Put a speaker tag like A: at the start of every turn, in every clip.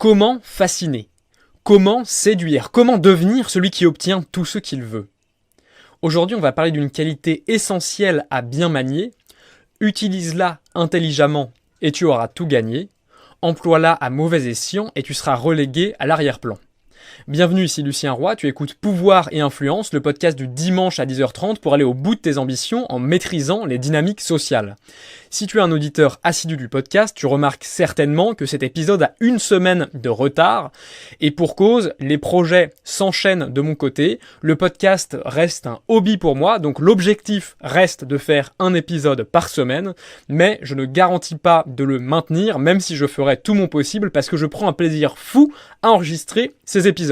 A: Comment fasciner? Comment séduire? Comment devenir celui qui obtient tout ce qu'il veut? Aujourd'hui, on va parler d'une qualité essentielle à bien manier. Utilise-la intelligemment et tu auras tout gagné. Emploie-la à mauvais escient et tu seras relégué à l'arrière-plan. Bienvenue, ici Lucien Roy, tu écoutes Pouvoir et Influence, le podcast du dimanche à 10h30 pour aller au bout de tes ambitions en maîtrisant les dynamiques sociales. Si tu es un auditeur assidu du podcast, tu remarques certainement que cet épisode a une semaine de retard et pour cause, les projets s'enchaînent de mon côté, le podcast reste un hobby pour moi, donc l'objectif reste de faire un épisode par semaine, mais je ne garantis pas de le maintenir, même si je ferai tout mon possible parce que je prends un plaisir fou à enregistrer ces épisodes.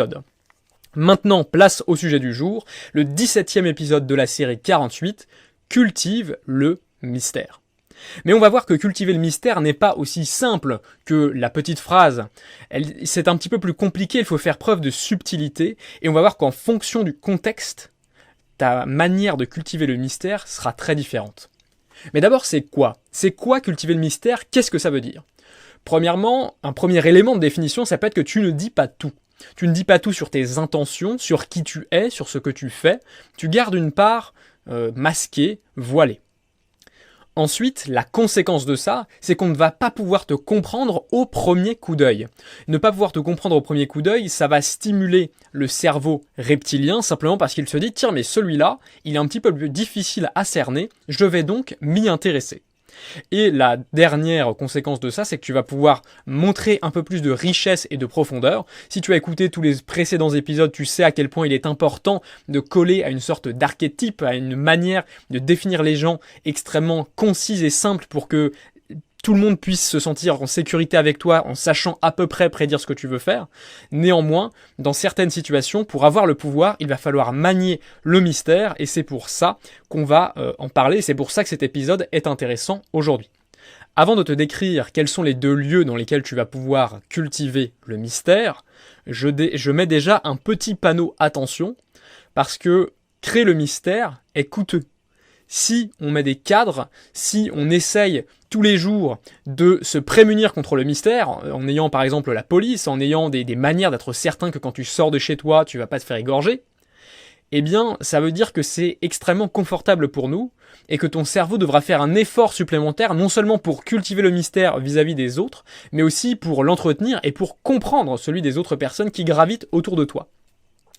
A: Maintenant, place au sujet du jour, le 17e épisode de la série 48, cultive le mystère. Mais on va voir que cultiver le mystère n'est pas aussi simple que la petite phrase. C'est un petit peu plus compliqué, il faut faire preuve de subtilité, et on va voir qu'en fonction du contexte, ta manière de cultiver le mystère sera très différente. Mais d'abord, c'est quoi? C'est quoi cultiver le mystère? Qu'est-ce que ça veut dire? Premièrement, un premier élément de définition, ça peut être que tu ne dis pas tout. Tu ne dis pas tout sur tes intentions, sur qui tu es, sur ce que tu fais. Tu gardes une part masquée, voilée. Ensuite, la conséquence de ça, c'est qu'on ne va pas pouvoir te comprendre au premier coup d'œil. Ne pas pouvoir te comprendre au premier coup d'œil, ça va stimuler le cerveau reptilien simplement parce qu'il se dit « Tiens, mais celui-là, il est un petit peu plus difficile à cerner, je vais donc m'y intéresser ». Et la dernière conséquence de ça, c'est que tu vas pouvoir montrer un peu plus de richesse et de profondeur. Si tu as écouté tous les précédents épisodes, tu sais à quel point il est important de coller à une sorte d'archétype, à une manière de définir les gens extrêmement concise et simple pour que tout le monde puisse se sentir en sécurité avec toi en sachant à peu près prédire ce que tu veux faire. Néanmoins, dans certaines situations, pour avoir le pouvoir, il va falloir manier le mystère et c'est pour ça qu'on va en parler. C'est pour ça que cet épisode est intéressant aujourd'hui. Avant de te décrire quels sont les deux lieux dans lesquels tu vas pouvoir cultiver le mystère, je mets déjà un petit panneau attention parce que créer le mystère est coûteux. Si on met des cadres, si on essaye tous les jours de se prémunir contre le mystère, en ayant par exemple la police, en ayant des manières d'être certain que quand tu sors de chez toi, tu vas pas te faire égorger, eh bien ça veut dire que c'est extrêmement confortable pour nous et que ton cerveau devra faire un effort supplémentaire non seulement pour cultiver le mystère vis-à-vis des autres, mais aussi pour l'entretenir et pour comprendre celui des autres personnes qui gravitent autour de toi.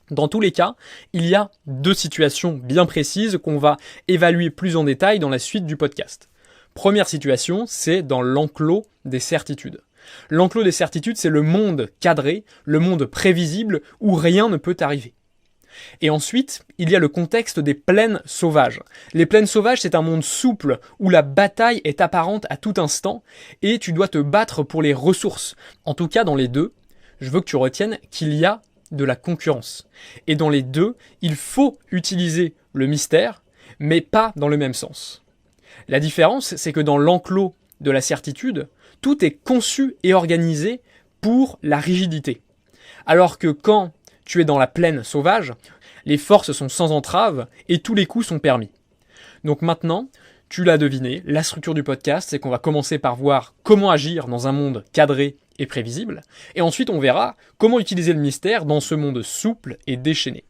A: Dans tous les cas, il y a deux situations bien précises qu'on va évaluer plus en détail dans la suite du podcast. Première situation, c'est dans l'enclos des certitudes. L'enclos des certitudes, c'est le monde cadré, le monde prévisible où rien ne peut arriver. Et ensuite, il y a le contexte des plaines sauvages. Les plaines sauvages, c'est un monde souple où la bataille est apparente à tout instant et tu dois te battre pour les ressources. En tout cas, dans les deux, je veux que tu retiennes qu'il y a de la concurrence. Et dans les deux, il faut utiliser le mystère, mais pas dans le même sens. La différence, c'est que dans l'enclos de la certitude, tout est conçu et organisé pour la rigidité. Alors que quand tu es dans la plaine sauvage, les forces sont sans entrave et tous les coups sont permis. Donc maintenant, tu l'as deviné, la structure du podcast, c'est qu'on va commencer par voir comment agir dans un monde cadré et prévisible, et ensuite on verra comment utiliser le mystère dans ce monde souple et déchaîné.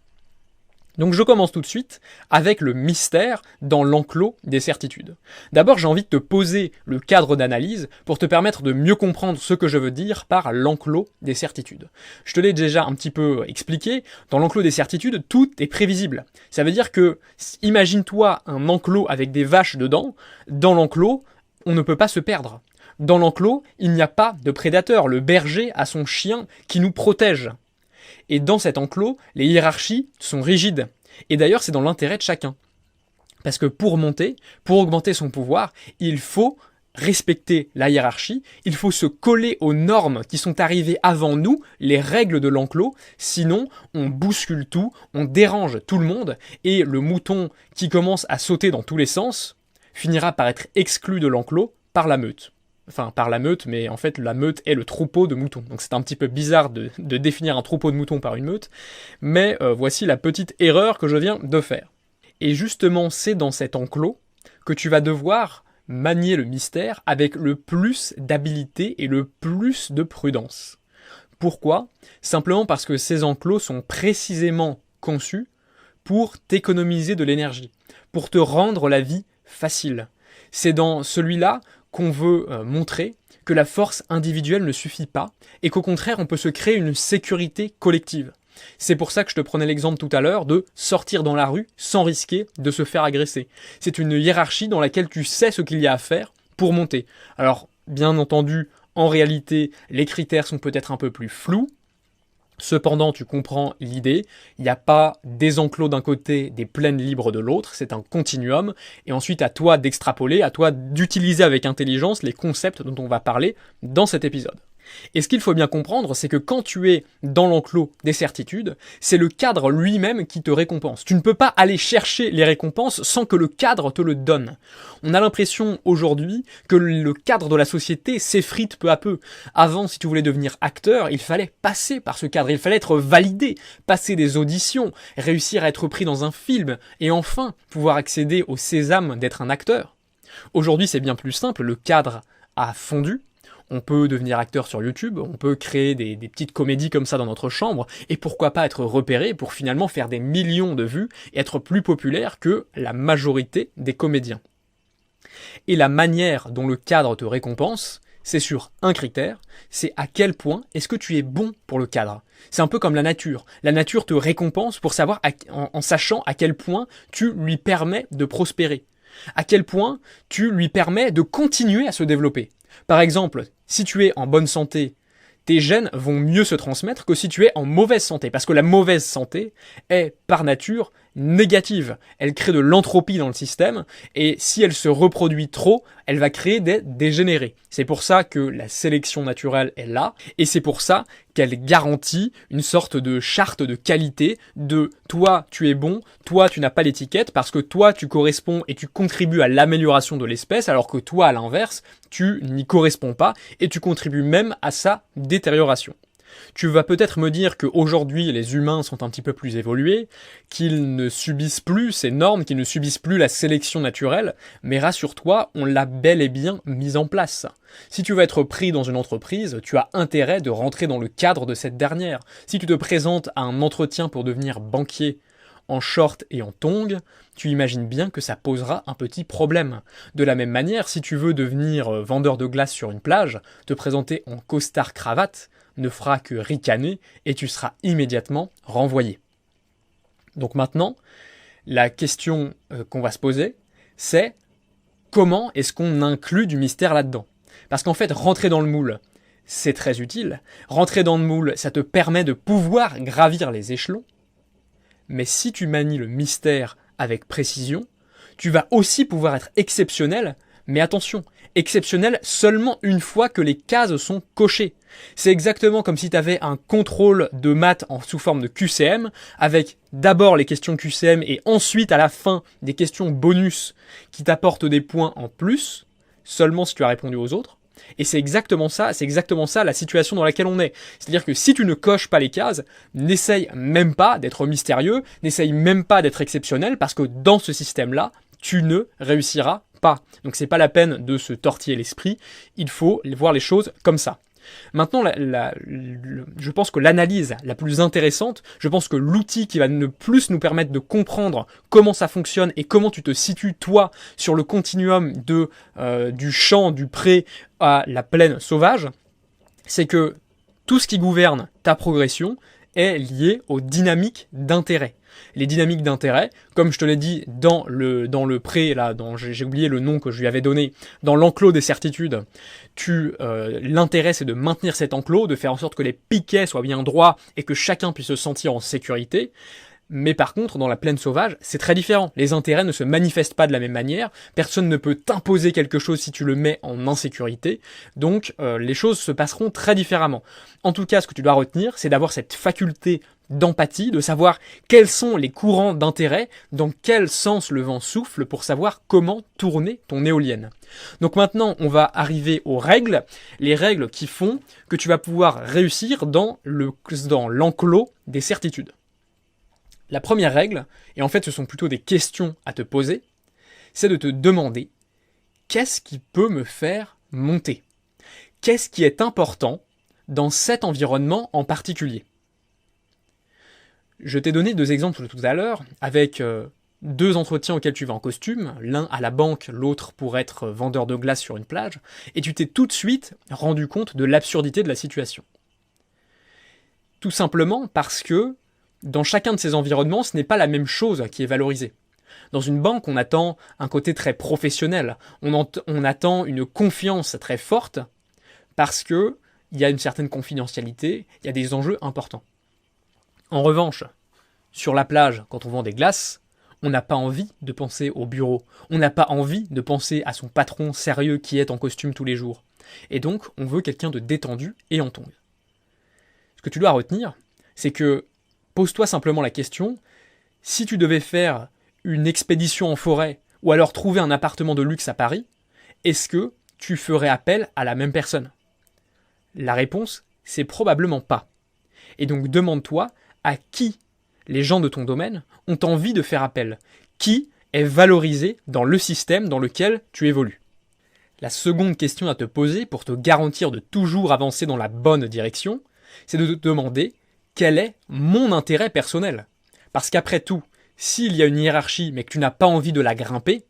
A: Donc je commence tout de suite avec le mystère dans l'enclos des certitudes. D'abord j'ai envie de te poser le cadre d'analyse pour te permettre de mieux comprendre ce que je veux dire par l'enclos des certitudes. Je te l'ai déjà un petit peu expliqué, dans l'enclos des certitudes, tout est prévisible. Ça veut dire que, imagine-toi un enclos avec des vaches dedans, dans l'enclos, on ne peut pas se perdre. Dans l'enclos, il n'y a pas de prédateur. Le berger a son chien qui nous protège. Et dans cet enclos, les hiérarchies sont rigides. Et d'ailleurs, c'est dans l'intérêt de chacun. Parce que pour augmenter son pouvoir, il faut respecter la hiérarchie, il faut se coller aux normes qui sont arrivées avant nous, les règles de l'enclos, sinon on bouscule tout, on dérange tout le monde, et le mouton qui commence à sauter dans tous les sens finira par être exclu de l'enclos par la meute. Enfin, par la meute, mais en fait, la meute est le troupeau de moutons. Donc c'est un petit peu bizarre de définir un troupeau de moutons par une meute, mais voici la petite erreur que je viens de faire. Et justement, c'est dans cet enclos que tu vas devoir manier le mystère avec le plus d'habileté et le plus de prudence. Pourquoi ? Simplement parce que ces enclos sont précisément conçus pour t'économiser de l'énergie, pour te rendre la vie facile. C'est dans celui-là qu'on veut montrer que la force individuelle ne suffit pas et qu'au contraire on peut se créer une sécurité collective. C'est pour ça que je te prenais l'exemple tout à l'heure de sortir dans la rue sans risquer de se faire agresser. C'est une hiérarchie dans laquelle tu sais ce qu'il y a à faire pour monter. Alors, bien entendu, en réalité, les critères sont peut-être un peu plus flous. Cependant, tu comprends l'idée, il n'y a pas des enclos d'un côté, des plaines libres de l'autre, c'est un continuum, et ensuite à toi d'extrapoler, à toi d'utiliser avec intelligence les concepts dont on va parler dans cet épisode. Et ce qu'il faut bien comprendre, c'est que quand tu es dans l'enclos des certitudes, c'est le cadre lui-même qui te récompense. Tu ne peux pas aller chercher les récompenses sans que le cadre te le donne. On a l'impression aujourd'hui que le cadre de la société s'effrite peu à peu. Avant, si tu voulais devenir acteur, il fallait passer par ce cadre, il fallait être validé, passer des auditions, réussir à être pris dans un film, et enfin pouvoir accéder au sésame d'être un acteur. Aujourd'hui, c'est bien plus simple, le cadre a fondu. On peut devenir acteur sur YouTube, on peut créer des petites comédies comme ça dans notre chambre, et pourquoi pas être repéré pour finalement faire des millions de vues et être plus populaire que la majorité des comédiens. Et la manière dont le cadre te récompense, c'est sur un critère, c'est à quel point est-ce que tu es bon pour le cadre. C'est un peu comme la nature. La nature te récompense pour savoir en sachant à quel point tu lui permets de prospérer, à quel point tu lui permets de continuer à se développer. Par exemple, si tu es en bonne santé, tes gènes vont mieux se transmettre que si tu es en mauvaise santé. Parce que la mauvaise santé est, par nature, négative. Elle crée de l'entropie dans le système, et si elle se reproduit trop, elle va créer des dégénérés. C'est pour ça que la sélection naturelle est là, et c'est pour ça qu'elle garantit une sorte de charte de qualité de toi tu es bon, toi tu n'as pas l'étiquette, parce que toi tu corresponds et tu contribues à l'amélioration de l'espèce, alors que toi à l'inverse, tu n'y corresponds pas, et tu contribues même à sa détérioration. Tu vas peut-être me dire qu'aujourd'hui les humains sont un petit peu plus évolués, qu'ils ne subissent plus ces normes, qu'ils ne subissent plus la sélection naturelle, mais rassure-toi, on l'a bel et bien mise en place. Si tu veux être pris dans une entreprise, tu as intérêt de rentrer dans le cadre de cette dernière. Si tu te présentes à un entretien pour devenir banquier en short et en tongs, tu imagines bien que ça posera un petit problème. De la même manière, si tu veux devenir vendeur de glace sur une plage, te présenter en costard cravate ne fera que ricaner et tu seras immédiatement renvoyé. Donc maintenant, la question qu'on va se poser, c'est comment est-ce qu'on inclut du mystère là-dedans ? Parce qu'en fait, rentrer dans le moule, c'est très utile. Rentrer dans le moule, ça te permet de pouvoir gravir les échelons. Mais si tu manies le mystère avec précision, tu vas aussi pouvoir être exceptionnel, mais attention, exceptionnel seulement une fois que les cases sont cochées. C'est exactement comme si tu avais un contrôle de maths sous forme de QCM, avec d'abord les questions QCM et ensuite à la fin des questions bonus qui t'apportent des points en plus, seulement si tu as répondu aux autres. Et c'est exactement ça la situation dans laquelle on est. C'est-à-dire que si tu ne coches pas les cases, n'essaye même pas d'être mystérieux, n'essaye même pas d'être exceptionnel, parce que dans ce système-là, tu ne réussiras pas. Donc c'est pas la peine de se tortiller l'esprit, il faut voir les choses comme ça. Maintenant, je pense que l'analyse la plus intéressante, je pense que l'outil qui va le plus nous permettre de comprendre comment ça fonctionne et comment tu te situes toi sur le continuum du champ, du pré à la plaine sauvage, c'est que tout ce qui gouverne ta progression est lié aux dynamiques d'intérêt. Les dynamiques d'intérêt, comme je te l'ai dit dans le pré, là, j'ai oublié le nom que je lui avais donné, dans l'enclos des certitudes, l'intérêt c'est de maintenir cet enclos, de faire en sorte que les piquets soient bien droits et que chacun puisse se sentir en sécurité. Mais par contre, dans la plaine sauvage, c'est très différent. Les intérêts ne se manifestent pas de la même manière. Personne ne peut t'imposer quelque chose si tu le mets en insécurité. Donc, les choses se passeront très différemment. En tout cas, ce que tu dois retenir, c'est d'avoir cette faculté d'empathie, de savoir quels sont les courants d'intérêt, dans quel sens le vent souffle pour savoir comment tourner ton éolienne. Donc maintenant, on va arriver aux règles, les règles qui font que tu vas pouvoir réussir dans l'enclos des certitudes. La première règle, et en fait ce sont plutôt des questions à te poser, c'est de te demander qu'est-ce qui peut me faire monter ? Qu'est-ce qui est important dans cet environnement en particulier. Je t'ai donné 2 exemples tout à l'heure, avec 2 entretiens auxquels tu vas en costume, l'un à la banque, l'autre pour être vendeur de glace sur une plage, et tu t'es tout de suite rendu compte de l'absurdité de la situation. Tout simplement parce que dans chacun de ces environnements, ce n'est pas la même chose qui est valorisée. Dans une banque, on attend un côté très professionnel, on attend une confiance très forte, parce que il y a une certaine confidentialité, il y a des enjeux importants. En revanche, sur la plage, quand on vend des glaces, on n'a pas envie de penser au bureau, on n'a pas envie de penser à son patron sérieux qui est en costume tous les jours. Et donc, on veut quelqu'un de détendu et en tongs. Ce que tu dois retenir, c'est que, pose-toi simplement la question, si tu devais faire une expédition en forêt, ou alors trouver un appartement de luxe à Paris, est-ce que tu ferais appel à la même personne ? La réponse, c'est probablement pas. Et donc demande-toi à qui les gens de ton domaine ont envie de faire appel, qui est valorisé dans le système dans lequel tu évolues. La seconde question à te poser pour te garantir de toujours avancer dans la bonne direction, c'est de te demander quel est mon intérêt personnel. Parce qu'après tout, s'il y a une hiérarchie mais que tu n'as pas envie de la grimper,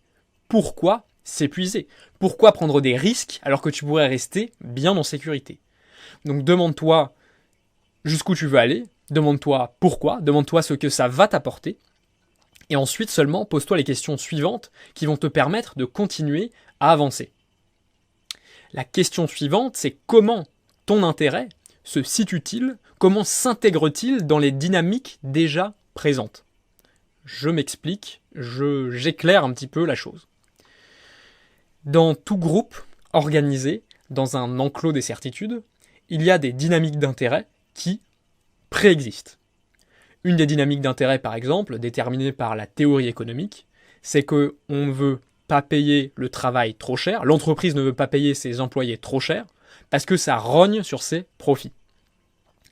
A: pourquoi s'épuiser ? Pourquoi prendre des risques alors que tu pourrais rester bien en sécurité ? Donc demande-toi jusqu'où tu veux aller, demande-toi pourquoi, demande-toi ce que ça va t'apporter, et ensuite seulement pose-toi les questions suivantes qui vont te permettre de continuer à avancer. La question suivante, c'est comment ton intérêt se situe-t-il, comment s'intègre-t-il dans les dynamiques déjà présentes ? Je m'explique, j'éclaire un petit peu la chose. Dans tout groupe organisé dans un enclos des certitudes, il y a des dynamiques d'intérêt qui préexistent. Une des dynamiques d'intérêt, par exemple, déterminée par la théorie économique, c'est qu'on ne veut pas payer le travail trop cher, l'entreprise ne veut pas payer ses employés trop cher, parce que ça rogne sur ses profits.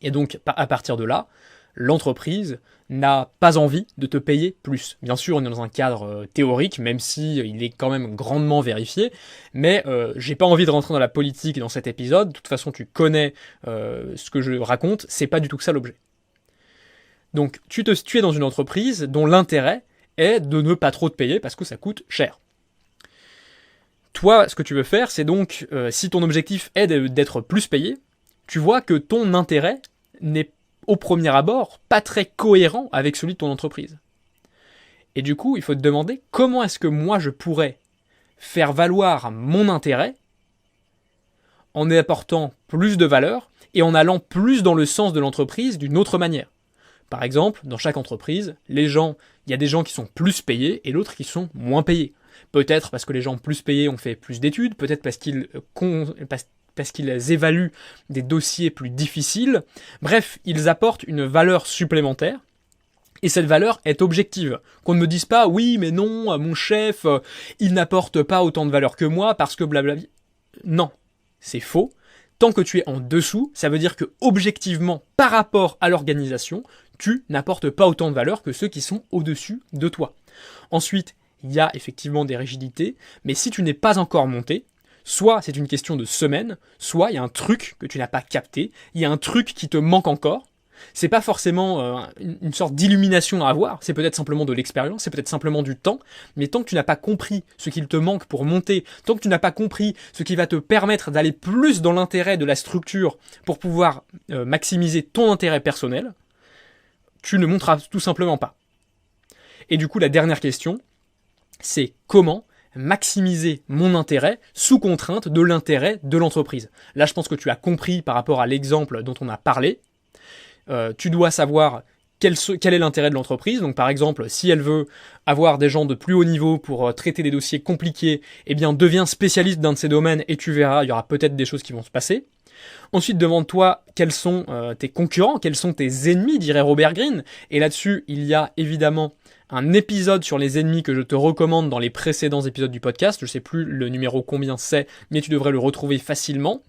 A: Et donc, à partir de là, l'entreprise n'a pas envie de te payer plus. Bien sûr, on est dans un cadre théorique, même si il est quand même grandement vérifié, mais j'ai pas envie de rentrer dans la politique dans cet épisode. De toute façon, tu connais ce que je raconte, c'est pas du tout que ça l'objet. Donc, tu es dans une entreprise dont l'intérêt est de ne pas trop te payer parce que ça coûte cher. Toi, ce que tu veux faire, c'est donc, si ton objectif est d'être plus payé, tu vois que ton intérêt n'est au premier abord pas très cohérent avec celui de ton entreprise. Et du coup, il faut te demander comment est-ce que moi je pourrais faire valoir mon intérêt en apportant plus de valeur et en allant plus dans le sens de l'entreprise d'une autre manière. Par exemple, dans chaque entreprise, il y a des gens qui sont plus payés et d'autres qui sont moins payés. Peut-être parce que les gens plus payés ont fait plus d'études, peut-être parce qu'ils évaluent des dossiers plus difficiles. Bref, ils apportent une valeur supplémentaire. Et cette valeur est objective. Qu'on ne me dise pas, oui, mais non, mon chef, il n'apporte pas autant de valeur que moi parce que blablabla. Non, c'est faux. Tant que tu es en dessous, ça veut dire que objectivement, par rapport à l'organisation, tu n'apportes pas autant de valeur que ceux qui sont au-dessus de toi. Ensuite, il y a effectivement des rigidités, mais si tu n'es pas encore monté, soit c'est une question de semaine, soit il y a un truc que tu n'as pas capté, il y a un truc qui te manque encore. C'est pas forcément une sorte d'illumination à avoir, c'est peut-être simplement de l'expérience, c'est peut-être simplement du temps, mais tant que tu n'as pas compris ce qu'il te manque pour monter, tant que tu n'as pas compris ce qui va te permettre d'aller plus dans l'intérêt de la structure pour pouvoir maximiser ton intérêt personnel, tu ne monteras tout simplement pas. Et du coup, la dernière question, c'est comment maximiser mon intérêt sous contrainte de l'intérêt de l'entreprise. Là, je pense que tu as compris par rapport à l'exemple dont on a parlé. Tu dois savoir quel est l'intérêt de l'entreprise. Donc par exemple, si elle veut avoir des gens de plus haut niveau pour traiter des dossiers compliqués, eh bien deviens spécialiste d'un de ces domaines et tu verras, il y aura peut-être des choses qui vont se passer. Ensuite, demande-toi quels sont tes concurrents, quels sont tes ennemis, dirait Robert Greene. Et là-dessus, il y a évidemment un épisode sur les ennemis que je te recommande dans les précédents épisodes du podcast. Je sais plus le numéro combien c'est, mais tu devrais le retrouver facilement.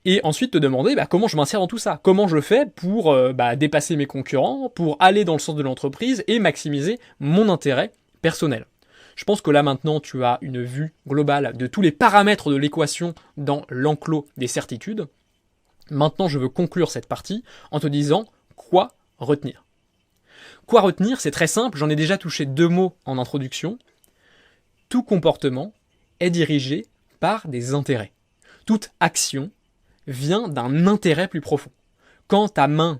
A: Et ensuite te demander comment je m'insère dans tout ça. Comment je fais pour dépasser mes concurrents, pour aller dans le sens de l'entreprise et maximiser mon intérêt personnel. Je pense que là maintenant tu as une vue globale de tous les paramètres de l'équation dans l'enclos des certitudes. Maintenant, je veux conclure cette partie en te disant quoi retenir. Quoi retenir? C'est très simple, j'en ai déjà touché 2 mots en introduction. Tout comportement est dirigé par des intérêts. Toute action vient d'un intérêt plus profond. Quand ta main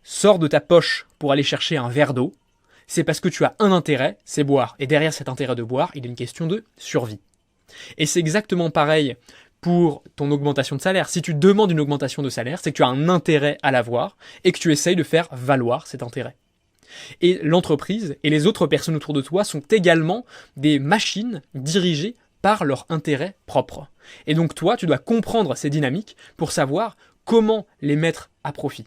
A: sort de ta poche pour aller chercher un verre d'eau, c'est parce que tu as un intérêt, c'est boire. Et derrière cet intérêt de boire, il y a une question de survie. Et c'est exactement pareil pour ton augmentation de salaire. Si tu demandes une augmentation de salaire, c'est que tu as un intérêt à l'avoir et que tu essayes de faire valoir cet intérêt. Et l'entreprise et les autres personnes autour de toi sont également des machines dirigées par leur intérêt propre. Et donc toi, tu dois comprendre ces dynamiques pour savoir comment les mettre à profit.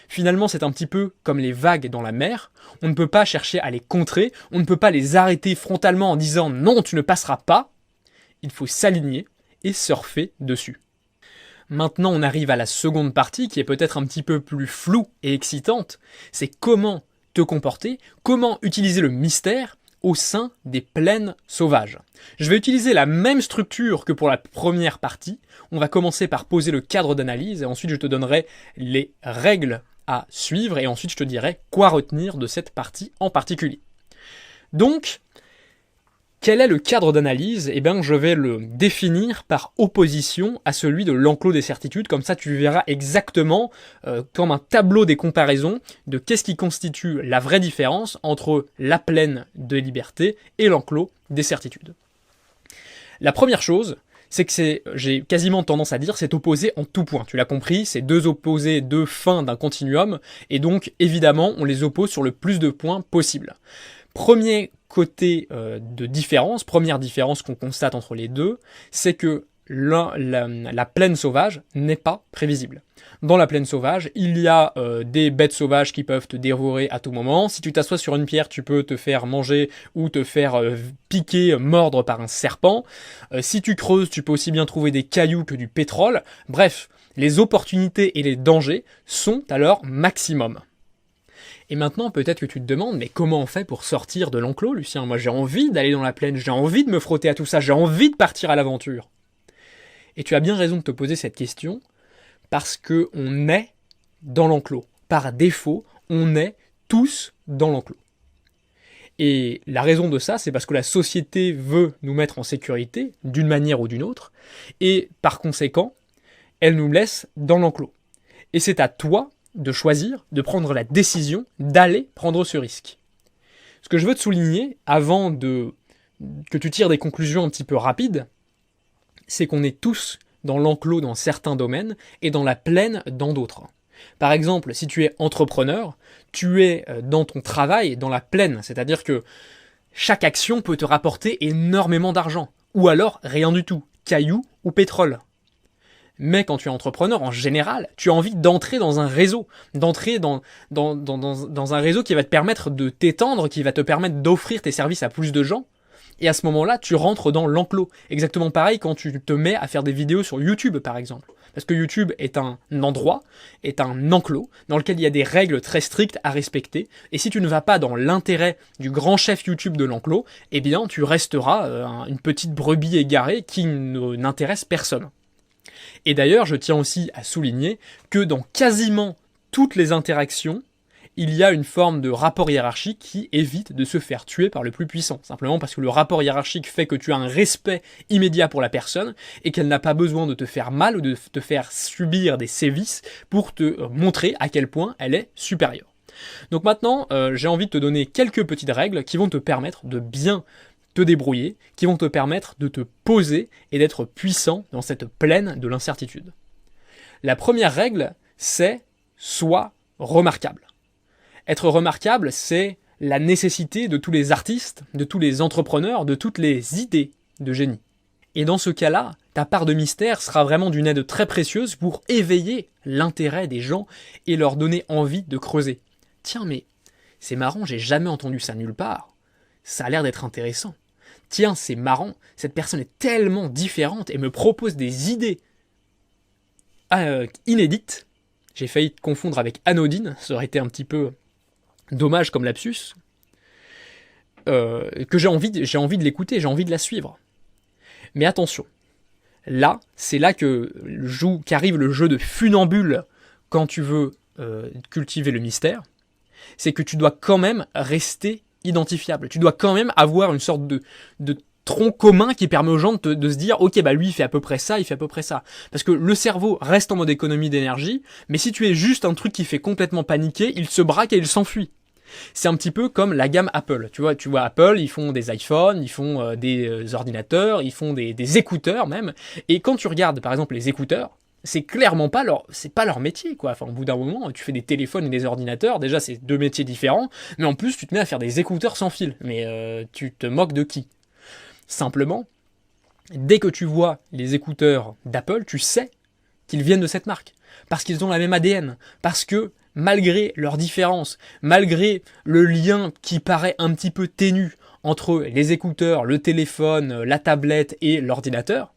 A: Finalement, c'est un petit peu comme les vagues dans la mer. On ne peut pas chercher à les contrer, on ne peut pas les arrêter frontalement en disant non, tu ne passeras pas. Il faut s'aligner et surfer dessus. Maintenant, on arrive à la seconde partie qui est peut-être un petit peu plus floue et excitante. C'est comment te comporter, comment utiliser le mystère au sein des plaines sauvages. Je vais utiliser la même structure que pour la première partie. On va commencer par poser le cadre d'analyse et ensuite je te donnerai les règles à suivre et ensuite je te dirai quoi retenir de cette partie en particulier. Donc, quel est le cadre d'analyse? Eh bien, je vais le définir par opposition à celui de l'enclos des certitudes. Comme ça, tu verras exactement, comme un tableau des comparaisons, de qu'est-ce qui constitue la vraie différence entre la plaine de liberté et l'enclos des certitudes. La première chose, c'est que j'ai quasiment tendance à dire, c'est opposé en tout point. Tu l'as compris, c'est deux opposés, deux fins d'un continuum, et donc, évidemment, on les oppose sur le plus de points possible. Premier côté de différence, première différence qu'on constate entre les deux, c'est que la plaine sauvage n'est pas prévisible. Dans la plaine sauvage, il y a des bêtes sauvages qui peuvent te dévorer à tout moment. Si tu t'assois sur une pierre, tu peux te faire manger ou te faire piquer, mordre par un serpent. Si tu creuses, tu peux aussi bien trouver des cailloux que du pétrole. Bref, les opportunités et les dangers sont à leur maximum. Et maintenant, peut-être que tu te demandes, mais comment on fait pour sortir de l'enclos, Lucien? Moi, j'ai envie d'aller dans la plaine, j'ai envie de me frotter à tout ça, j'ai envie de partir à l'aventure. Et tu as bien raison de te poser cette question, parce que on est dans l'enclos. Par défaut, on est tous dans l'enclos. Et la raison de ça, c'est parce que la société veut nous mettre en sécurité, d'une manière ou d'une autre, et par conséquent, elle nous laisse dans l'enclos. Et c'est à toi de choisir, de prendre la décision d'aller prendre ce risque. Ce que je veux te souligner, avant que tu tires des conclusions un petit peu rapides, c'est qu'on est tous dans l'enclos dans certains domaines et dans la plaine dans d'autres. Par exemple, si tu es entrepreneur, tu es dans ton travail dans la plaine, c'est-à-dire que chaque action peut te rapporter énormément d'argent, ou alors rien du tout, cailloux ou pétrole. Mais quand tu es entrepreneur, en général, tu as envie d'entrer dans un réseau, d'entrer dans un réseau qui va te permettre de t'étendre, qui va te permettre d'offrir tes services à plus de gens. Et à ce moment-là, tu rentres dans l'enclos. Exactement pareil quand tu te mets à faire des vidéos sur YouTube, par exemple. Parce que YouTube est un endroit, est un enclos, dans lequel il y a des règles très strictes à respecter. Et si tu ne vas pas dans l'intérêt du grand chef YouTube de l'enclos, eh bien, tu resteras une petite brebis égarée qui n'intéresse personne. Et d'ailleurs, je tiens aussi à souligner que dans quasiment toutes les interactions, il y a une forme de rapport hiérarchique qui évite de se faire tuer par le plus puissant. Simplement parce que le rapport hiérarchique fait que tu as un respect immédiat pour la personne et qu'elle n'a pas besoin de te faire mal ou de te faire subir des sévices pour te montrer à quel point elle est supérieure. Donc maintenant, j'ai envie de te donner quelques petites règles qui vont te permettre de bien te débrouiller, qui vont te permettre de te poser et d'être puissant dans cette plaine de l'incertitude. La première règle, c'est sois remarquable. Être remarquable, c'est la nécessité de tous les artistes, de tous les entrepreneurs, de toutes les idées de génie. Et dans ce cas-là, ta part de mystère sera vraiment d'une aide très précieuse pour éveiller l'intérêt des gens et leur donner envie de creuser. Tiens, mais c'est marrant, j'ai jamais entendu ça nulle part. Ça a l'air d'être intéressant. Tiens, c'est marrant, cette personne est tellement différente et me propose des idées inédites. J'ai failli te confondre avec anodine, ça aurait été un petit peu dommage comme lapsus. Que j'ai envie de l'écouter, j'ai envie de la suivre. Mais attention, Là, c'est là qu'arrive le jeu de funambule quand tu veux cultiver le mystère. C'est que tu dois quand même rester identifiable. Tu dois quand même avoir une sorte de tronc commun qui permet aux gens de se dire ok bah lui il fait à peu près ça, il fait à peu près ça. Parce que le cerveau reste en mode économie d'énergie, mais si tu es juste un truc qui fait complètement paniquer, il se braque et il s'enfuit. C'est un petit peu comme la gamme Apple. Tu vois Apple, ils font des iPhones, ils font des ordinateurs, ils font des écouteurs même. Et quand tu regardes par exemple les écouteurs, c'est clairement pas leur métier quoi. Enfin, au bout d'un moment, tu fais des téléphones et des ordinateurs. Déjà, c'est deux métiers différents. Mais en plus, tu te mets à faire des écouteurs sans fil. Mais tu te moques de qui? Simplement, dès que tu vois les écouteurs d'Apple, tu sais qu'ils viennent de cette marque. Parce qu'ils ont la même ADN. Parce que, malgré leurs différences, malgré le lien qui paraît un petit peu ténu entre les écouteurs, le téléphone, la tablette et l'ordinateur,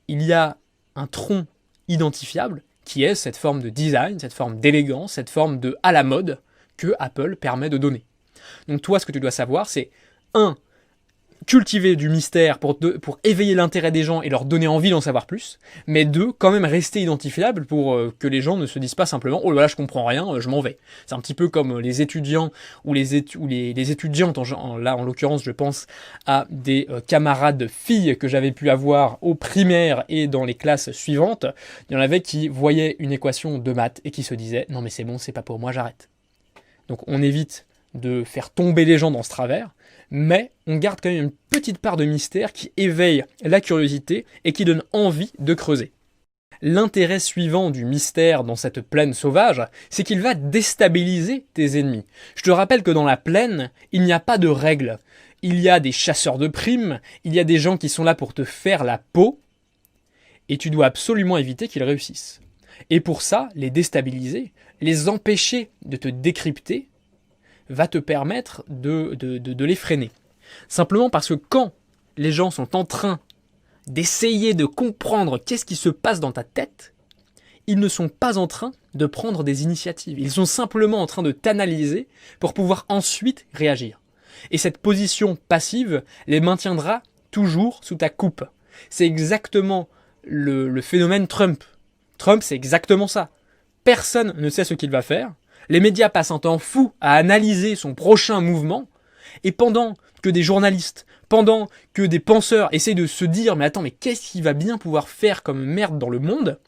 A: il y a un tronc identifiable qui est cette forme de design, cette forme d'élégance, cette forme de à la mode que Apple permet de donner. Donc toi, ce que tu dois savoir, c'est 1. Cultiver du mystère pour éveiller l'intérêt des gens et leur donner envie d'en savoir plus, mais 2, quand même rester identifiable pour que les gens ne se disent pas simplement oh là là je comprends rien, je m'en vais. C'est un petit peu comme les étudiants ou les étudiantes, là en l'occurrence je pense à des camarades filles que j'avais pu avoir au primaire et dans les classes suivantes, il y en avait qui voyaient une équation de maths et qui se disaient non mais c'est bon, c'est pas pour moi, j'arrête. Donc on évite de faire tomber les gens dans ce travers, mais on garde quand même une petite part de mystère qui éveille la curiosité et qui donne envie de creuser. L'intérêt suivant du mystère dans cette plaine sauvage, c'est qu'il va déstabiliser tes ennemis. Je te rappelle que dans la plaine, il n'y a pas de règles. Il y a des chasseurs de primes, il y a des gens qui sont là pour te faire la peau, et tu dois absolument éviter qu'ils réussissent. Et pour ça, les déstabiliser, les empêcher de te décrypter, va te permettre de les freiner. Simplement parce que quand les gens sont en train d'essayer de comprendre qu'est-ce qui se passe dans ta tête, ils ne sont pas en train de prendre des initiatives. Ils sont simplement en train de t'analyser pour pouvoir ensuite réagir. Et cette position passive les maintiendra toujours sous ta coupe. C'est exactement le phénomène Trump. Trump, c'est exactement ça. Personne ne sait ce qu'il va faire. Les médias passent un temps fou à analyser son prochain mouvement, et pendant que des journalistes, pendant que des penseurs essaient de se dire mais attends, mais qu'est-ce qu'il va bien pouvoir faire comme merde dans le monde,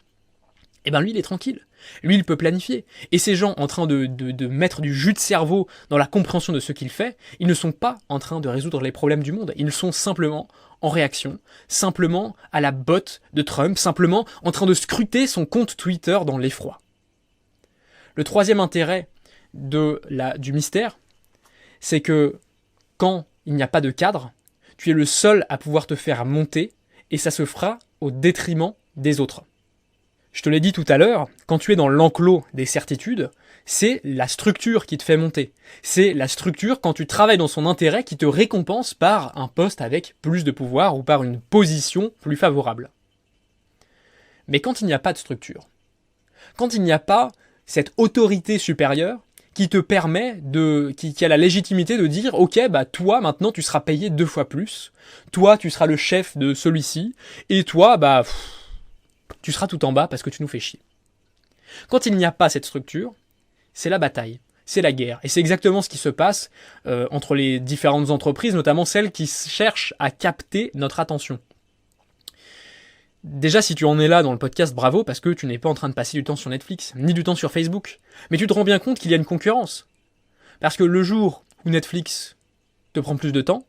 A: eh ben lui il est tranquille. Lui il peut planifier. Et ces gens en train de mettre du jus de cerveau dans la compréhension de ce qu'il fait, ils ne sont pas en train de résoudre les problèmes du monde. Ils sont simplement en réaction, simplement à la botte de Trump, simplement en train de scruter son compte Twitter dans l'effroi. Le troisième intérêt du mystère, c'est que quand il n'y a pas de cadre, tu es le seul à pouvoir te faire monter et ça se fera au détriment des autres. Je te l'ai dit tout à l'heure, quand tu es dans l'enclos des certitudes, c'est la structure qui te fait monter. C'est la structure quand tu travailles dans son intérêt qui te récompense par un poste avec plus de pouvoir ou par une position plus favorable. Mais quand il n'y a pas de structure, quand il n'y a pas cette autorité supérieure qui te permet qui a la légitimité de dire ok bah toi maintenant tu seras payé 2 fois plus, toi tu seras le chef de celui-ci, et toi bah tu seras tout en bas parce que tu nous fais chier. Quand il n'y a pas cette structure, c'est la bataille, c'est la guerre, et c'est exactement ce qui se passe entre les différentes entreprises, notamment celles qui cherchent à capter notre attention. Déjà, si tu en es là dans le podcast, bravo, parce que tu n'es pas en train de passer du temps sur Netflix, ni du temps sur Facebook. Mais tu te rends bien compte qu'il y a une concurrence. Parce que le jour où Netflix te prend plus de temps,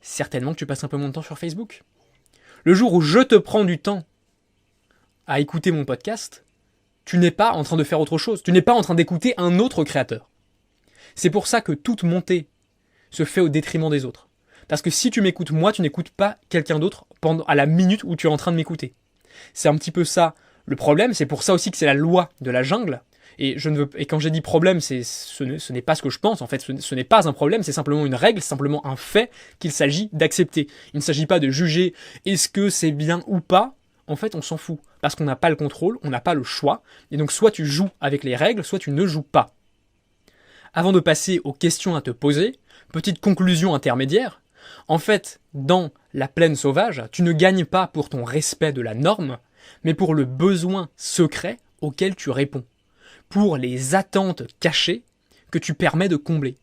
A: certainement que tu passes un peu moins de temps sur Facebook. Le jour où je te prends du temps à écouter mon podcast, tu n'es pas en train de faire autre chose. Tu n'es pas en train d'écouter un autre créateur. C'est pour ça que toute montée se fait au détriment des autres. Parce que si tu m'écoutes moi, tu n'écoutes pas quelqu'un d'autre à la minute où tu es en train de m'écouter. C'est un petit peu ça le problème, c'est pour ça aussi que c'est la loi de la jungle. Et quand j'ai dit problème, ce n'est pas ce que je pense, en fait, ce n'est pas un problème, c'est simplement une règle, c'est simplement un fait qu'il s'agit d'accepter. Il ne s'agit pas de juger est-ce que c'est bien ou pas, en fait on s'en fout. Parce qu'on n'a pas le contrôle, on n'a pas le choix, et donc soit tu joues avec les règles, soit tu ne joues pas. Avant de passer aux questions à te poser, petite conclusion intermédiaire, En fait, dans la plaine sauvage, tu ne gagnes pas pour ton respect de la norme, mais pour le besoin secret auquel tu réponds, pour les attentes cachées que tu permets de combler.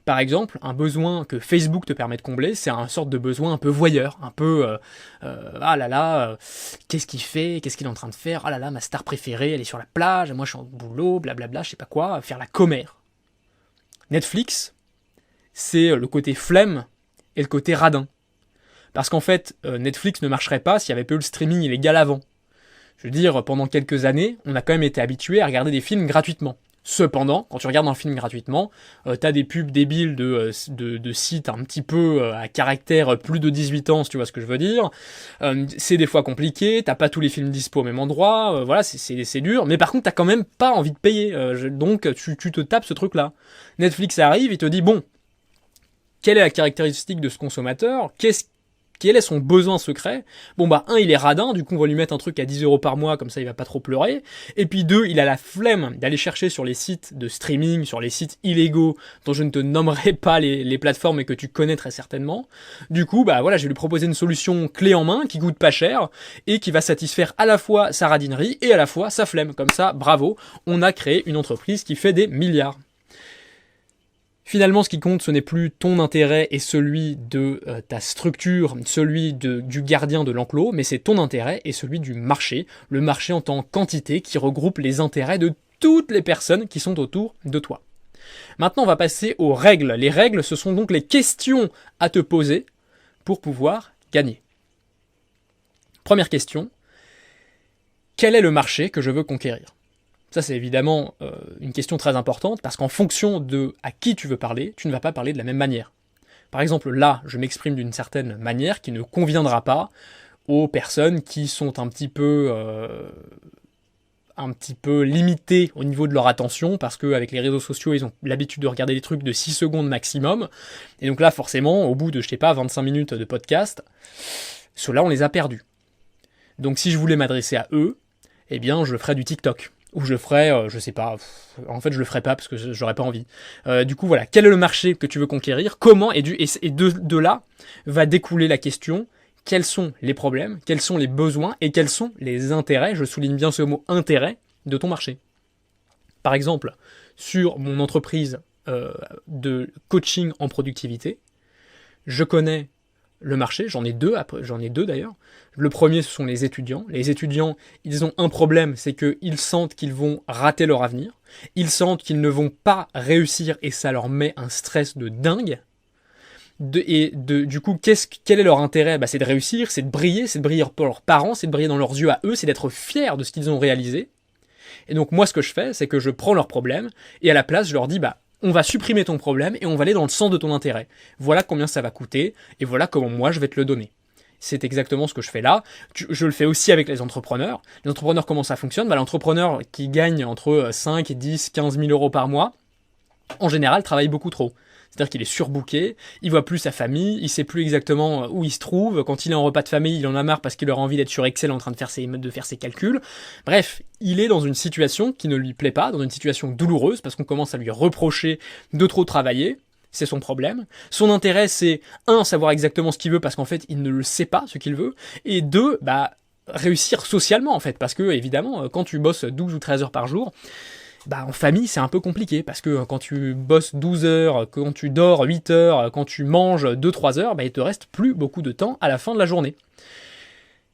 A: Par exemple, un besoin que Facebook te permet de combler, c'est un sorte de besoin un peu voyeur, un peu ah là là, qu'est-ce qu'il fait, qu'est-ce qu'il est en train de faire, ah là là, ma star préférée, elle est sur la plage, moi je suis en boulot, blablabla, je sais pas quoi, faire la commère. Netflix, c'est le côté flemme et le côté radin. Parce qu'en fait, Netflix ne marcherait pas s'il n'y avait pas eu le streaming illégal avant. Je veux dire, pendant quelques années, on a quand même été habitué à regarder des films gratuitement. Cependant, quand tu regardes un film gratuitement, t'as des pubs débiles de sites un petit peu à caractère plus de 18 ans, si tu vois ce que je veux dire. C'est des fois compliqué, t'as pas tous les films dispo au même endroit, voilà, c'est dur, mais par contre t'as quand même pas envie de payer, donc tu te tapes ce truc-là. Netflix arrive, il te dit, bon, quelle est la caractéristique de ce consommateur ? Quel est son besoin secret ? Bon bah, il est radin, du coup on va lui mettre un truc à 10 € par mois, comme ça il va pas trop pleurer. Et puis 2, il a la flemme d'aller chercher sur les sites de streaming, sur les sites illégaux, dont je ne te nommerai pas les plateformes et que tu connais très certainement. Du coup, bah voilà, je vais lui proposer une solution clé en main, qui coûte pas cher, et qui va satisfaire à la fois sa radinerie et à la fois sa flemme. Comme ça, bravo, on a créé une entreprise qui fait des milliards. Finalement, ce qui compte, ce n'est plus ton intérêt et celui de ta structure, celui du gardien de l'enclos, mais c'est ton intérêt et celui du marché, le marché en tant qu'entité qui regroupe les intérêts de toutes les personnes qui sont autour de toi. Maintenant, on va passer aux règles. Les règles, ce sont donc les questions à te poser pour pouvoir gagner. Première question, quel est le marché que je veux conquérir ? Ça, c'est évidemment une question très importante, parce qu'en fonction de à qui tu veux parler, tu ne vas pas parler de la même manière. Par exemple, là, je m'exprime d'une certaine manière qui ne conviendra pas aux personnes qui sont un petit peu limitées au niveau de leur attention, parce qu'avec les réseaux sociaux, ils ont l'habitude de regarder des trucs de 6 secondes maximum. Et donc là, forcément, au bout de, 25 minutes de podcast, ceux-là, on les a perdus. Donc si je voulais m'adresser à eux, eh bien, je ferais du TikTok. Ou je ferais, je sais pas, en fait je le ferais pas parce que j'aurais pas envie. Du coup voilà, quel est le marché que tu veux conquérir ? Comment et de là va découler la question, quels sont les problèmes, quels sont les besoins et quels sont les intérêts, je souligne bien ce mot intérêt, de ton marché. Par exemple, sur mon entreprise de coaching en productivité, je connais le marché, j'en ai deux d'ailleurs. Le premier, ce sont les étudiants. Les étudiants, ils ont un problème, c'est qu'ils sentent qu'ils vont rater leur avenir. Ils sentent qu'ils ne vont pas réussir et ça leur met un stress de dingue. Du coup, quel est leur intérêt ? C'est de réussir, c'est de briller pour leurs parents, c'est de briller dans leurs yeux à eux, c'est d'être fiers de ce qu'ils ont réalisé. Et donc moi, ce que je fais, c'est que je prends leurs problèmes et à la place, je leur dis, on va supprimer ton problème et on va aller dans le sens de ton intérêt. Voilà combien ça va coûter et voilà comment moi je vais te le donner. C'est exactement ce que je fais là. Je le fais aussi avec les entrepreneurs. Les entrepreneurs, comment ça fonctionne ? L'entrepreneur qui gagne entre 5, 10, 15 000 € par mois, en général, travaille beaucoup trop. C'est-à-dire qu'il est surbooké, il voit plus sa famille, il sait plus exactement où il se trouve. Quand il est en repas de famille, il en a marre parce qu'il aura envie d'être sur Excel en train de faire ses calculs. Bref, il est dans une situation qui ne lui plaît pas, dans une situation douloureuse parce qu'on commence à lui reprocher de trop travailler. C'est son problème. Son intérêt, c'est 1, savoir exactement ce qu'il veut parce qu'en fait, il ne le sait pas ce qu'il veut. Et 2, réussir socialement en fait. Parce que évidemment, quand tu bosses 12 ou 13 heures par jour, en famille, c'est un peu compliqué parce que quand tu bosses 12 heures, quand tu dors 8 heures, quand tu manges 2-3 heures, il te reste plus beaucoup de temps à la fin de la journée.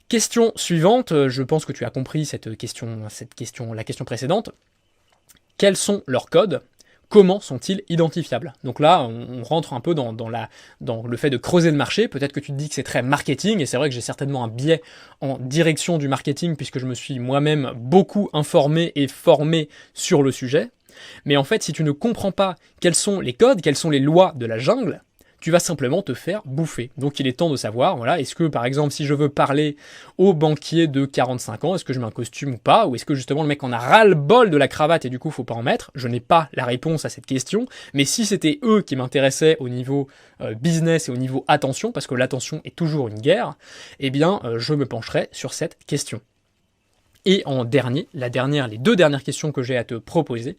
A: Question suivante, je pense que tu as compris la question précédente. Quels sont leurs codes ? Comment sont-ils identifiables ? Donc là, on rentre un peu dans le fait de creuser le marché. Peut-être que tu te dis que c'est très marketing, et c'est vrai que j'ai certainement un biais en direction du marketing, puisque je me suis moi-même beaucoup informé et formé sur le sujet. Mais en fait, si tu ne comprends pas quels sont les codes, quelles sont les lois de la jungle, tu vas simplement te faire bouffer. Donc il est temps de savoir, est-ce que par exemple si je veux parler au banquier de 45 ans, est-ce que je mets un costume ou pas ? Ou est-ce que justement le mec en a ras-le-bol de la cravate et du coup faut pas en mettre ? Je n'ai pas la réponse à cette question, mais si c'était eux qui m'intéressaient au niveau business et au niveau attention, parce que l'attention est toujours une guerre, eh bien je me pencherais sur cette question. Et en dernier, les 2 dernières questions que j'ai à te proposer,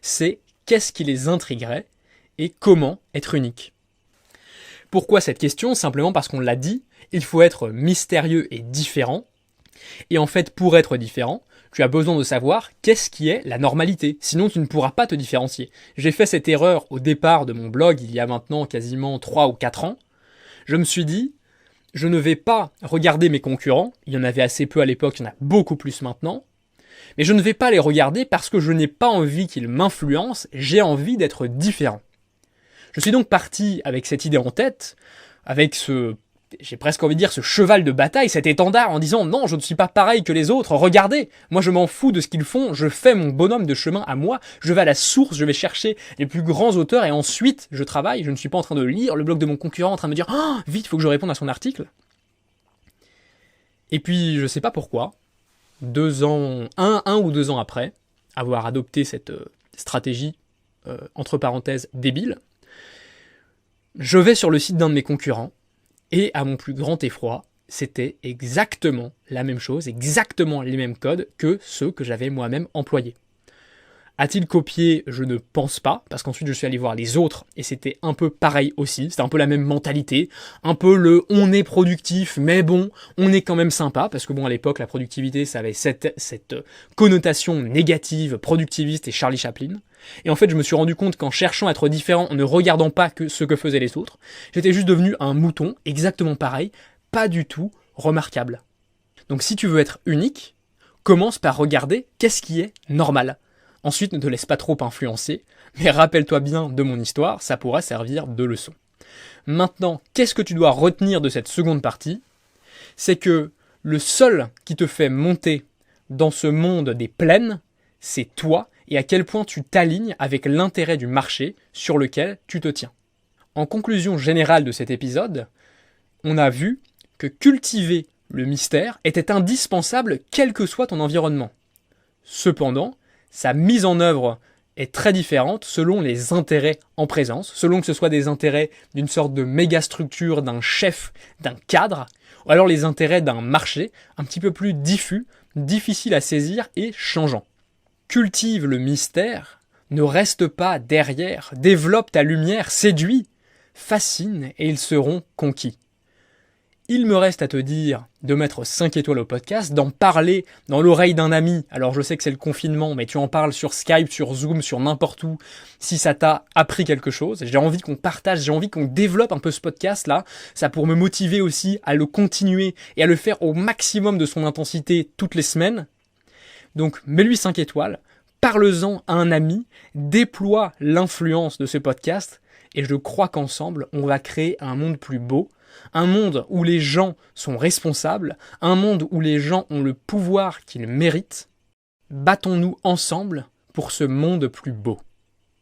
A: c'est qu'est-ce qui les intriguerait et comment être unique ? Pourquoi cette question? Simplement parce qu'on l'a dit, il faut être mystérieux et différent. Et en fait, pour être différent, tu as besoin de savoir qu'est-ce qui est la normalité. Sinon, tu ne pourras pas te différencier. J'ai fait cette erreur au départ de mon blog, il y a maintenant quasiment 3 ou 4 ans. Je me suis dit, je ne vais pas regarder mes concurrents, il y en avait assez peu à l'époque, il y en a beaucoup plus maintenant, mais je ne vais pas les regarder parce que je n'ai pas envie qu'ils m'influencent, j'ai envie d'être différent. Je suis donc parti avec cette idée en tête, avec j'ai presque envie de dire ce cheval de bataille, cet étendard, en disant non, je ne suis pas pareil que les autres, regardez, moi je m'en fous de ce qu'ils font, je fais mon bonhomme de chemin à moi, je vais à la source, je vais chercher les plus grands auteurs et ensuite je travaille, je ne suis pas en train de lire le blog de mon concurrent, en train de me dire oh, vite, il faut que je réponde à son article. Et puis je sais pas pourquoi, un ou 2 ans après avoir adopté cette stratégie, entre parenthèses, débile, je vais sur le site d'un de mes concurrents, et à mon plus grand effroi, c'était exactement la même chose, exactement les mêmes codes que ceux que j'avais moi-même employés. A-t-il copié? Je ne pense pas, parce qu'ensuite je suis allé voir les autres, et c'était un peu pareil aussi, c'était un peu la même mentalité, un peu le « on est productif, mais bon, on est quand même sympa », parce que bon, à l'époque, la productivité, ça avait cette connotation négative, productiviste et Charlie Chaplin. Et en fait, je me suis rendu compte qu'en cherchant à être différent, en ne regardant pas que ce que faisaient les autres, j'étais juste devenu un mouton, exactement pareil, pas du tout remarquable. Donc si tu veux être unique, commence par regarder qu'est-ce qui est normal. Ensuite, ne te laisse pas trop influencer, mais rappelle-toi bien de mon histoire, ça pourra servir de leçon. Maintenant, qu'est-ce que tu dois retenir de cette seconde partie? C'est que le seul qui te fait monter dans ce monde des plaines, c'est toi, et à quel point tu t'alignes avec l'intérêt du marché sur lequel tu te tiens. En conclusion générale de cet épisode, on a vu que cultiver le mystère était indispensable quel que soit ton environnement. Cependant, sa mise en œuvre est très différente selon les intérêts en présence, selon que ce soit des intérêts d'une sorte de méga structure, d'un chef, d'un cadre, ou alors les intérêts d'un marché un petit peu plus diffus, difficile à saisir et changeant. Cultive le mystère, ne reste pas derrière, développe ta lumière, séduis, fascine et ils seront conquis. Il me reste à te dire de mettre 5 étoiles au podcast, d'en parler dans l'oreille d'un ami. Alors je sais que c'est le confinement, mais tu en parles sur Skype, sur Zoom, sur n'importe où, si ça t'a appris quelque chose. J'ai envie qu'on partage, j'ai envie qu'on développe un peu ce podcast-là. Ça pour me motiver aussi à le continuer et à le faire au maximum de son intensité toutes les semaines. Donc mets-lui 5 étoiles, parle-en à un ami, déploie l'influence de ce podcast et je crois qu'ensemble, on va créer un monde plus beau, un monde où les gens sont responsables, un monde où les gens ont le pouvoir qu'ils méritent. Battons-nous ensemble pour ce monde plus beau.